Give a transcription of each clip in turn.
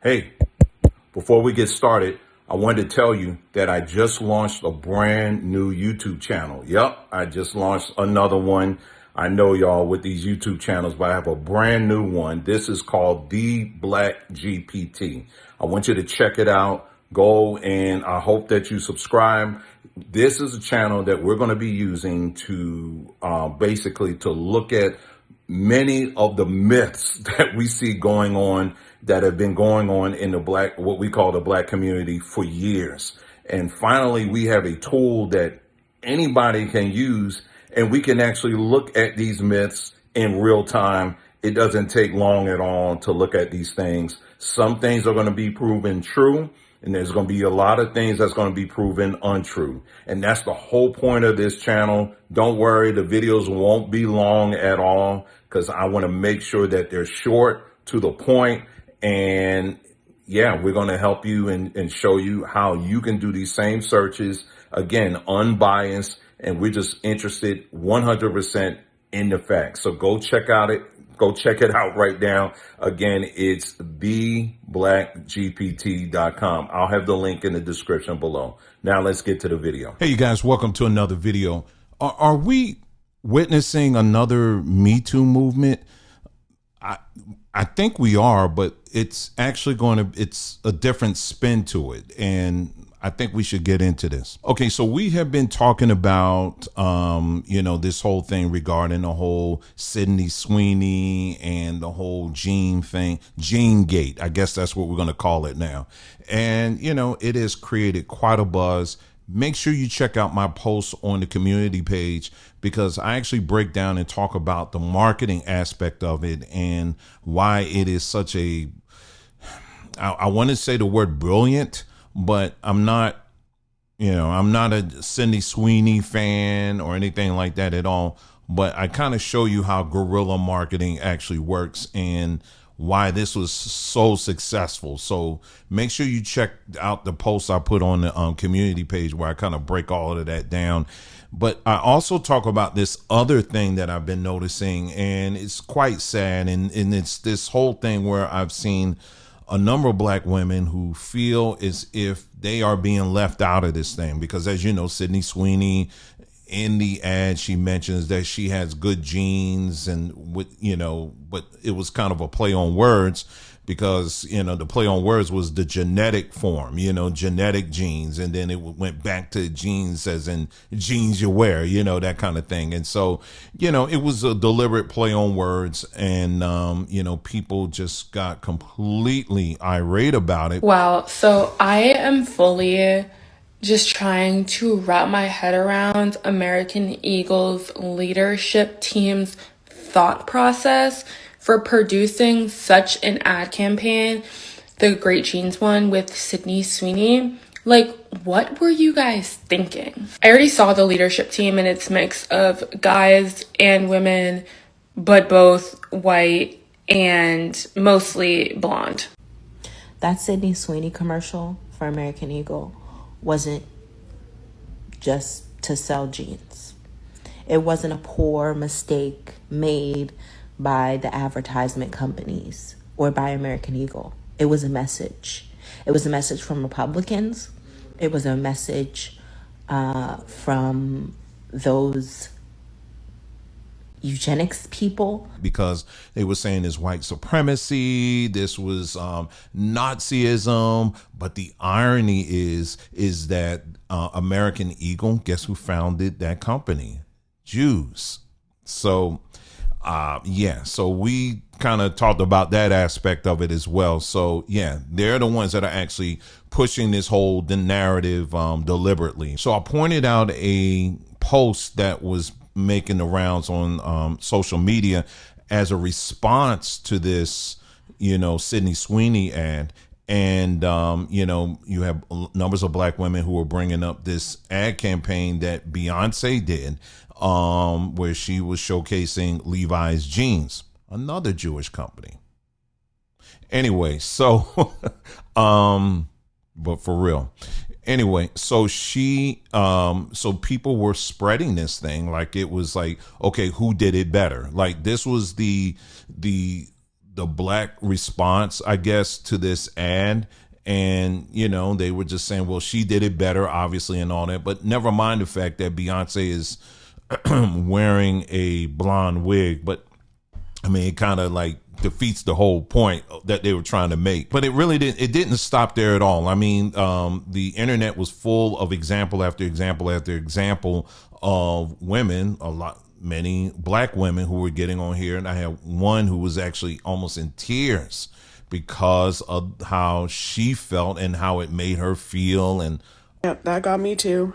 Hey, before we get started, I wanted to tell you that I just launched a brand new YouTube channel. Yep, I just launched another one. I know y'all with these YouTube channels, but I have a brand new one. This is called The Black GPT. I want you to check it out. Go and I hope that you subscribe. This is a channel that we're going to be using to basically to look at many of the myths that we see going on, that have been going on in the black, what we call the black community for years. And finally, we have a tool that anybody can use, and we can actually look at these myths in real time. It doesn't take long at all to look at these things. Some things are going to be proven true, and there's going to be a lot of things that's going to be proven untrue. And that's the whole point of this channel. Don't worry, the videos won't be long at all, because I want to make sure that they're short, to the point. And yeah, we're going to help you and show you how you can do these same searches, again, unbiased. And we're just interested 100% in the facts. So go check it out right now. Again, it's theblackgpt.com. I'll have the link in the description below. Now let's get to the video. Hey, you guys, welcome to another video. Are we witnessing another MeToo movement? I think we are, but it's actually it's a different spin to it. And I think we should get into this. Okay, so we have been talking about, this whole thing regarding the whole Sydney Sweeney and the whole Gene thing, Gene Gate. I guess that's what we're going to call it now. And, it has created quite a buzz. Make sure you check out my posts on the community page, because I actually break down and talk about the marketing aspect of it and why it is such a, I want to say the word brilliant, but I'm not a Sydney Sweeney fan or anything like that at all. But I kind of show you how guerrilla marketing actually works and why this was so successful. So make sure you check out the posts I put on the community page, where I kind of break all of that down. But I also talk about this other thing that I've been noticing, and it's quite sad. And it's this whole thing where I've seen a number of black women who feel as if they are being left out of this thing, because, as you know, Sydney Sweeney, in the ad, she mentions that she has good genes, and but it was kind of a play on words, because, the play on words was the genetic form, genetic genes. And then it went back to genes as in jeans you wear, that kind of thing. And so, it was a deliberate play on words, and, people just got completely irate about it. Wow. So I am fully just trying to wrap my head around American Eagle's leadership team's thought process for producing such an ad campaign, the Great Genes one with Sydney Sweeney. Like, what were you guys thinking? I already saw the leadership team, and it's a mix of guys and women, but both white and mostly blonde. That Sydney Sweeney commercial for American Eagle wasn't just to sell jeans. It wasn't a poor mistake made by the advertisement companies or by American Eagle. It was a message. It was a message from Republicans. It was a message from those eugenics people, because they were saying this white supremacy, this was Nazism. But the irony is that American Eagle, guess who founded that company? Jews. So so we kind of talked about that aspect of it as well. So yeah, they're the ones that are actually pushing this whole narrative deliberately. So I pointed out a post that was making the rounds on social media as a response to this, Sydney Sweeney ad. And, you have numbers of black women who are bringing up this ad campaign that Beyonce did, where she was showcasing Levi's jeans, another Jewish company. Anyway, so, but for real. Anyway, so so people were spreading this thing like it was like, okay, who did it better? Like, this was the the black response, I guess, to this ad. And, you know, they were just saying, well, she did it better, obviously, and all that. But never mind the fact that Beyonce is wearing a blonde wig. But I mean, it kind of like defeats the whole point that they were trying to make. But it really didn't stop there at all. I mean, the internet was full of example after example after example of women, many black women who were getting on here. And I had one who was actually almost in tears because of how she felt and how it made her feel. And yeah, that got me too.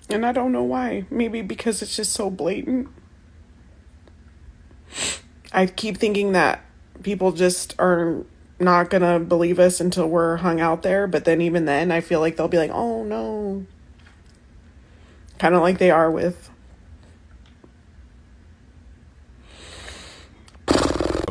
And I don't know why. Maybe because it's just so blatant. I keep thinking that people just are not going to believe us until we're hung out there. But then even then, I feel like they'll be like, oh, no. Kind of like they are with.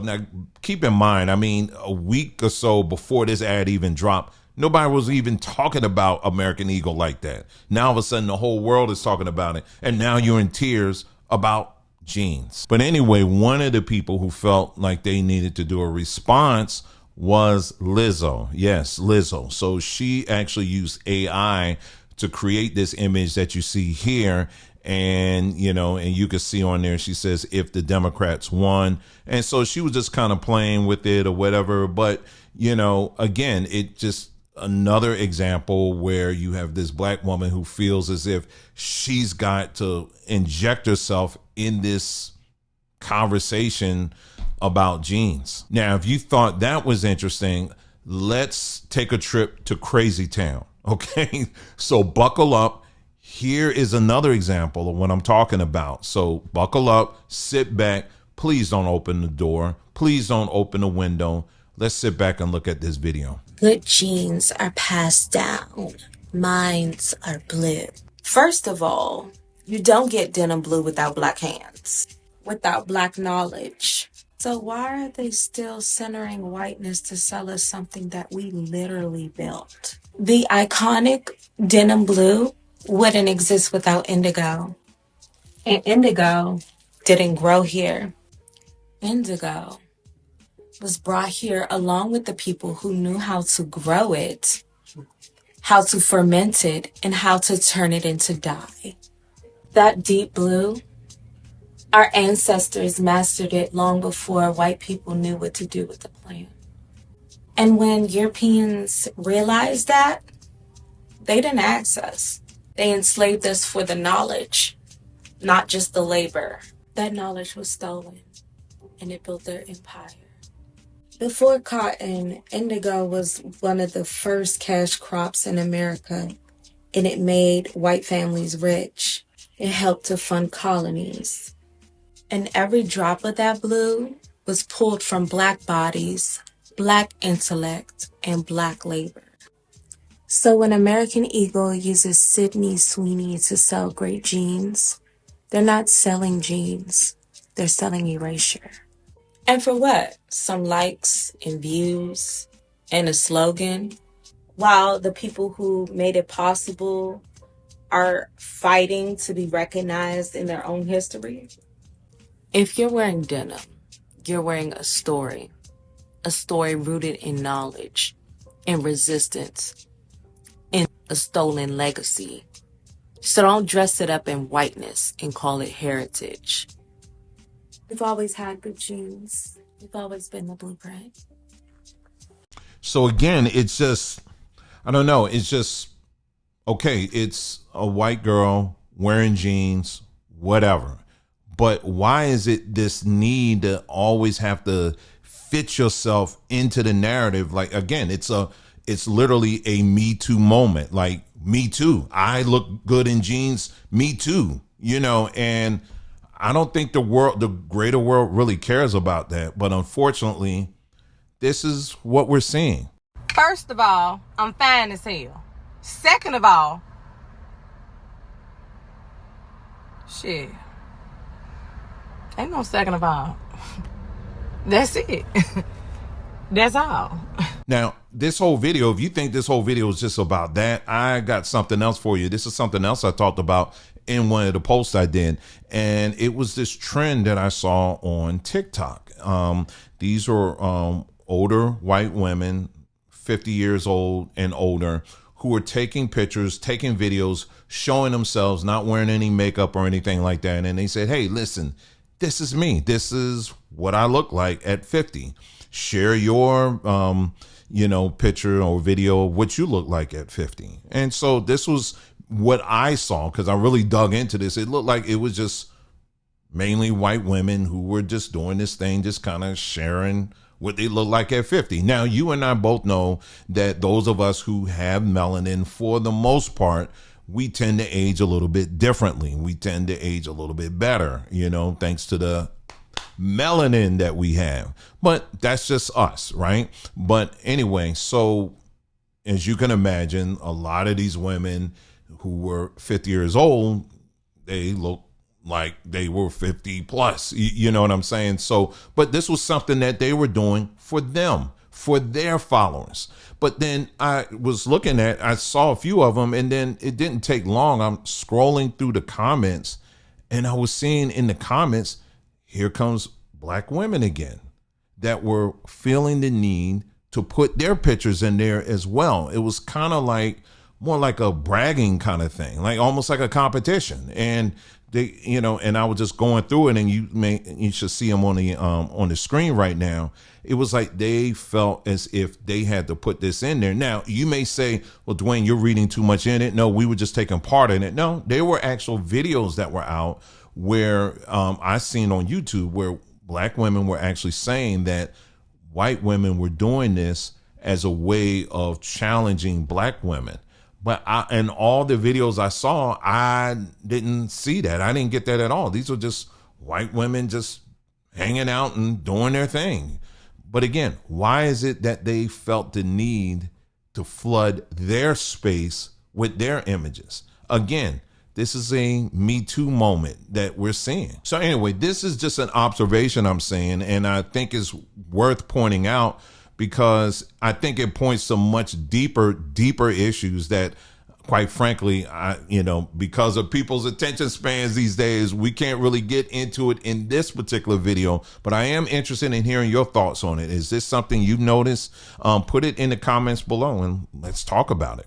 Now, keep in mind, I mean, a week or so before this ad even dropped, nobody was even talking about American Eagle like that. Now, all of a sudden, the whole world is talking about it. And now you're in tears about jeans. But anyway, one of the people who felt like they needed to do a response was Lizzo. Yes, Lizzo. So she actually used AI to create this image that you see here. And, you know, and you can see on there, she says, if the Democrats won. And so she was just kind of playing with it or whatever. But, you know, again, it just another example where you have this black woman who feels as if she's got to inject herself in this conversation about jeans. Now, if you thought that was interesting, let's take a trip to Crazy Town. Okay, so buckle up. Here is another example of what I'm talking about. So buckle up, sit back. Please don't open the door. Please don't open the window. Let's sit back and look at this video. Good genes are passed down. Minds are blue. First of all, you don't get denim blue without black hands, without black knowledge. So why are they still centering whiteness to sell us something that we literally built? The iconic denim blue wouldn't exist without indigo. And indigo didn't grow here. Indigo was brought here along with the people who knew how to grow it, how to ferment it, and how to turn it into dye. That deep blue, our ancestors mastered it long before white people knew what to do with the plant. And when Europeans realized that, they didn't ask us. They enslaved us for the knowledge, not just the labor. That knowledge was stolen, and it built their empire. Before cotton, indigo was one of the first cash crops in America, and it made white families rich. It helped to fund colonies. And every drop of that blue was pulled from black bodies, black intellect, and black labor. So when American Eagle uses Sydney Sweeney to sell great jeans, they're not selling jeans, they're selling erasure. And for what? Some likes and views and a slogan, while the people who made it possible are fighting to be recognized in their own history. If you're wearing denim, you're wearing a story rooted in knowledge, in resistance, in a stolen legacy. So don't dress it up in whiteness and call it heritage. We've always had good genes. We've always been the blueprint. So again, it's just, I don't know. It's just, okay, it's a white girl wearing jeans, whatever. But why is it this need to always have to fit yourself into the narrative? Like, again, it's literally a Me Too moment. Like, me too. I look good in jeans. Me too. You know, and I don't think the greater world really cares about that. But unfortunately, this is what we're seeing. First of all, I'm fine as hell. Second of all, shit. Ain't no second of all. That's it. That's all. Now, this whole video, if you think this whole video is just about that, I got something else for you. This is something else I talked about in one of the posts I did. And it was this trend that I saw on TikTok. These are older white women, 50 years old and older, who are taking pictures, taking videos, showing themselves, not wearing any makeup or anything like that. And they said, hey, listen, this is me. This is what I look like at 50. Share your, picture or video of what you look like at 50. And so this was what I saw, because I really dug into this. It looked like it was just mainly white women who were just doing this thing, just kind of sharing what they look like at 50. Now, you and I both know that those of us who have melanin, for the most part, we tend to age a little bit differently. We tend to age a little bit better, thanks to the melanin that we have. But that's just us, right? But anyway, so as you can imagine, a lot of these women who were 50 years old, they look like they were 50 plus, you know what I'm saying? So, but this was something that they were doing for them, for their followers. But then I saw a few of them, and then it didn't take long. I'm scrolling through the comments, and I was seeing in the comments, here comes black women again that were feeling the need to put their pictures in there as well. It was kind of like more like a bragging kind of thing, like almost like a competition. And they, and I was just going through it, and you should see them on the screen right now. It was like they felt as if they had to put this in there. Now, you may say, well, Dwayne, you're reading too much in it. No, we were just taking part in it. No, there were actual videos that were out where I seen on YouTube where black women were actually saying that white women were doing this as a way of challenging black women. But in all the videos I saw, I didn't see that. I didn't get that at all. These were just white women just hanging out and doing their thing. But again, why is it that they felt the need to flood their space with their images? Again, this is a Me Too moment that we're seeing. So anyway, this is just an observation I'm saying, and I think it's worth pointing out, because I think it points to much deeper issues that, quite frankly, because of people's attention spans these days, we can't really get into it in this particular video. But I am interested in hearing your thoughts on it. Is this something you've noticed? Put it in the comments below and let's talk about it.